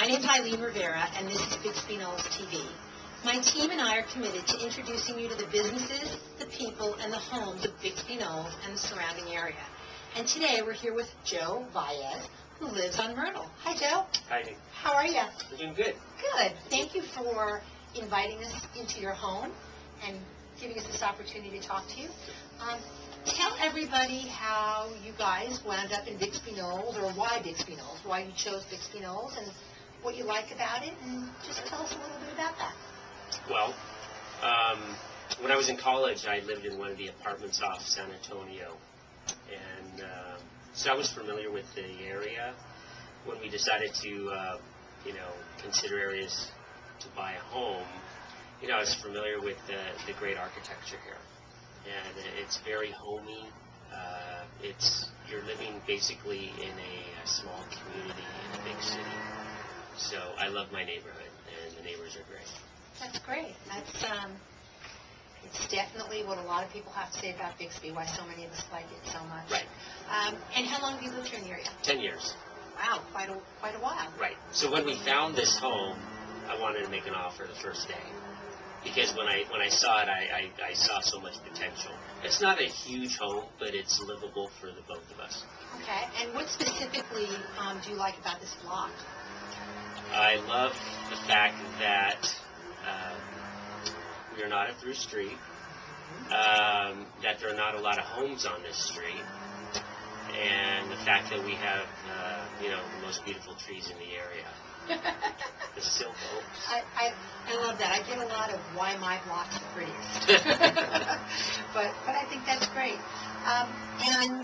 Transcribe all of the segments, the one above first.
My name's Eileen Rivera, and this is Bixby Knolls TV. My team and I are committed to introducing you to the businesses, the people, and the homes of Bixby Knolls and the surrounding area. And today we're here with Joe Baez, who lives on Myrtle. Hi, Joe. Hi. How are you? We're doing good. Good. Thank you for inviting us into your home and giving us this opportunity to talk to you. Tell everybody how you guys wound up in Bixby Knolls, or why Bixby Knolls, why you chose Bixby Knolls, and what you like about it, and just tell us a little bit about that. Well, when I was in college, I lived in one of the apartments off San Antonio, and so I was familiar with the area. When we decided to, consider areas to buy a home, I was familiar with the great architecture here. And it's very homey. You're living basically in a small community in a big city. So I love my neighborhood, and the neighbors are great. That's great. It's definitely what a lot of people have to say about Bixby, why so many of us like it so much. Right. And how long have you lived here in the area? 10 years. Wow, quite a while. Right. So when we found this home, I wanted to make an offer the first day. Because when I saw it, I saw so much potential. It's not a huge home, but it's livable for the both of us. Okay, and what specifically do you like about this block? I love the fact that we are not a through street, that there are not a lot of homes on this street, and the fact that we have, the most beautiful trees in the area. The silk oaks. I love that. I get a lot of why my block's the prettiest. but I think that's great. And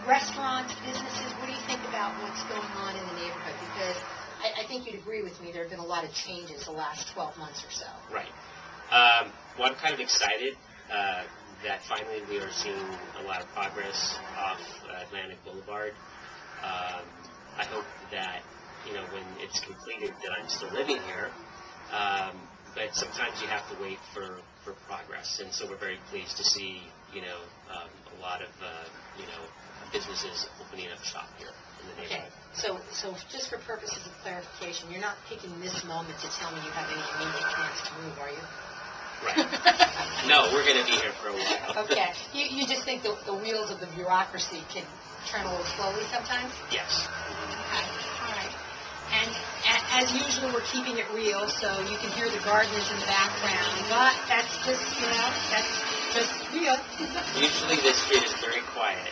restaurants, businesses, what do you think about what's going on in the neighborhood? Because I think you'd agree with me, there have been a lot of changes the last 12 months or so. Right. Well, I'm kind of excited that finally we are seeing a lot of progress off Atlantic Boulevard. I hope that when it's completed, that I'm still living here. But sometimes you have to wait for progress, and so we're very pleased to see, a lot of, businesses opening up shop here in the neighborhood. Okay, so just for purposes of clarification, you're not picking this moment to tell me you have any immediate plans to move, are you? Right. No, we're going to be here for a while. Okay. You just think the wheels of the bureaucracy can turn a little slowly sometimes? Yes. Okay. All right. And as usual, we're keeping it real, so you can hear the gardeners in the background. But that's just real. Usually this street is very quiet.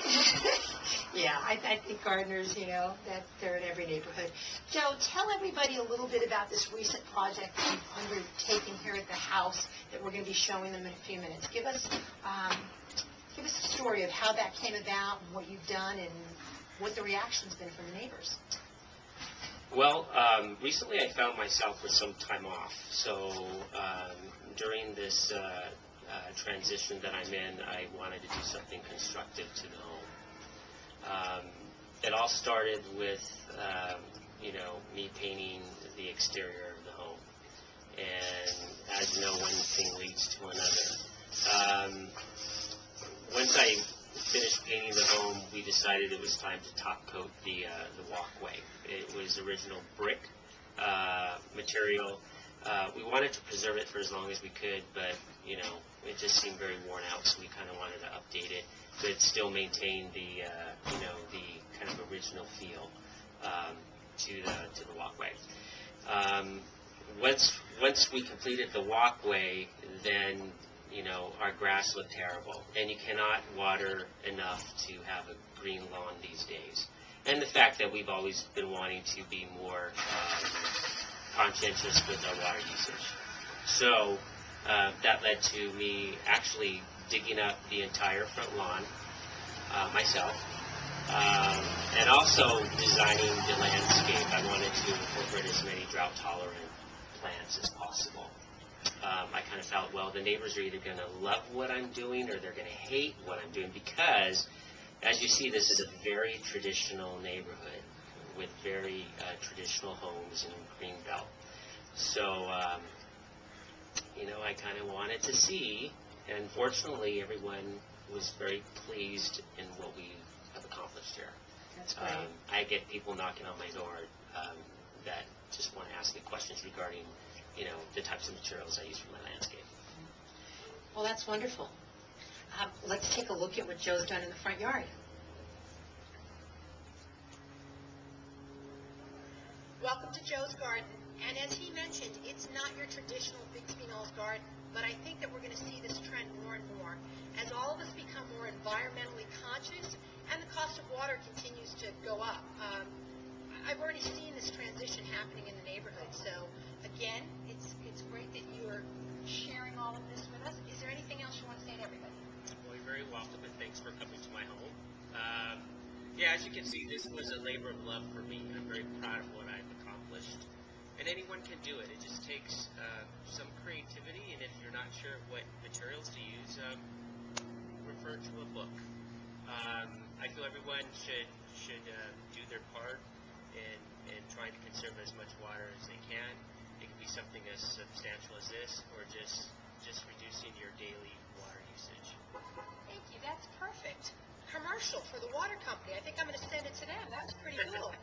Yeah, I think gardeners, that they're in every neighborhood. Joe, tell everybody a little bit about this recent project that you've undertaken here at the house that we're going to be showing them in a few minutes. Give us a story of how that came about and what you've done and what the reaction's been from the neighbors. Well, recently I found myself with some time off. So during this transition that I'm in, I wanted to do something constructive to the home. It all started with, me painting the exterior of the home. And as you know, one thing leads to another. Once I finished painting the home, we decided it was time to top coat the walkway. It was original brick material. We wanted to preserve it for as long as we could, but it just seemed very worn out, so we kind of wanted to update it, but still maintain the the kind of original feel to the walkway. Once we completed the walkway, then our grass looked terrible, and you cannot water enough to have a green lawn these days. And the fact that we've always been wanting to be more conscientious with our water usage. So that led to me actually digging up the entire front lawn myself, and also designing the landscape. I wanted to incorporate as many drought-tolerant plants as possible. I kind of felt, well, the neighbors are either going to love what I'm doing or they're going to hate what I'm doing, because, as you see, this is a very traditional neighborhood with very traditional homes in Greenbelt. So, I kind of wanted to see, and fortunately, everyone was very pleased in what we have accomplished here. That's great. I get people knocking on my door that just want to ask me questions regarding, the types of materials I use for my landscape. Well, that's wonderful. Let's take a look at what Joe's done in the front yard. Welcome to Joe's garden. And as he mentioned, it's not your traditional big phenols garden, but I think that we're going to see this trend more and more as all of us become more environmentally conscious and the cost of water continues to go up. I've already seen this transition happening in the neighborhood. So again, it's great that you're sharing all of this with us. Is there anything else you want to say to everybody? Well, you're very welcome, and thanks for coming to my home. As you can see, this was a labor of love for me. I'm very proud of what I've accomplished. And anyone can do it. It just takes some creativity, and if you're not sure what materials to use, refer to a book. I feel everyone should do their part in trying to conserve as much water as they can. It can be something as substantial as this, or just reducing your daily water usage. Thank you. That's perfect. Commercial for the water company. I think I'm going to send it to them. That's pretty cool.